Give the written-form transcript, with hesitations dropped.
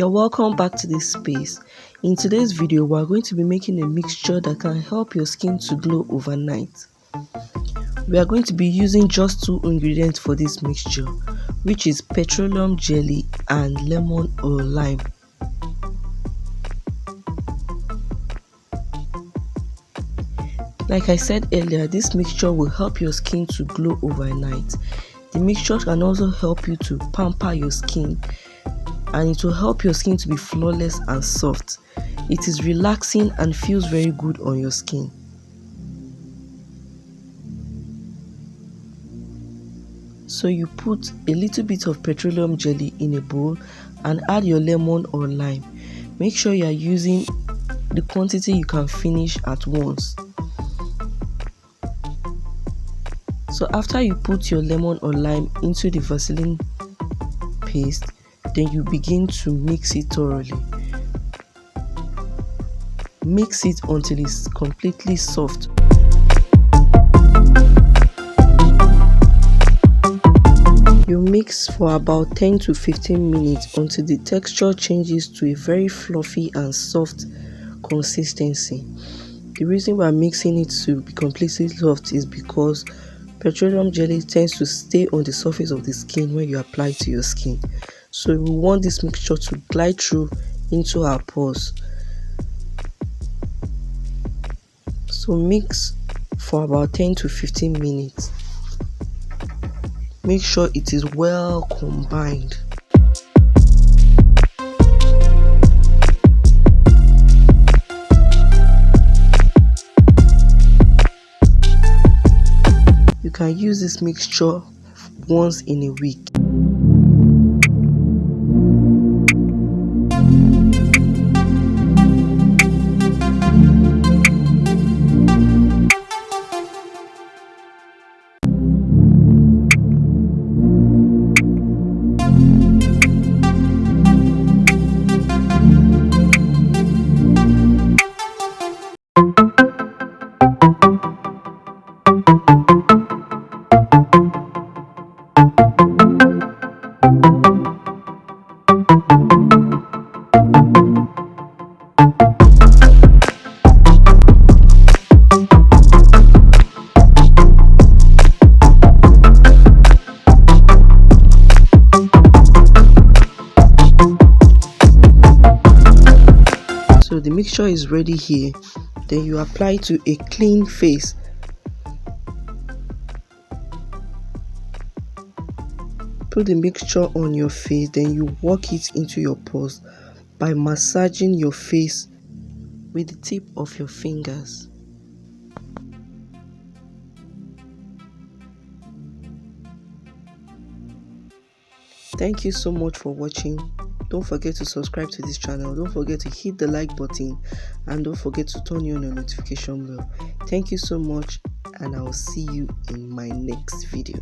You're welcome back to this space. In today's video, we're going to be making a mixture that can help your skin to glow overnight. We are going to be using just two ingredients for this mixture, which is petroleum jelly and lemon or lime. Like I said earlier, this mixture will help your skin to glow overnight. The mixture can also help you to pamper your skin, and it will help your skin to be flawless and soft. It is relaxing and feels very good on your skin. So you put a little bit of petroleum jelly in a bowl and add your lemon or lime. Make sure you are using the quantity you can finish at once. So after you put your lemon or lime into the Vaseline paste, then you begin to mix it thoroughly. Mix it until it's completely soft. You mix for about 10 to 15 minutes until the texture changes to a very fluffy and soft consistency. The reason we are mixing it to be completely soft is because petroleum jelly tends to stay on the surface of the skin when you apply it to your skin. So we want this mixture to glide through into our pores. So mix for about 10 to 15 minutes. Make sure it is well combined. You can use this mixture once in a week. So the mixture is ready here. Then you apply to a clean face. Put the mixture on your face, then you work it into your pores by massaging your face with the tip of your fingers. Thank you so much for watching. Don't forget to subscribe to this channel. Don't forget to hit the like button, and don't forget to turn on your notification bell. Thank you so much, and I will see you in my next video.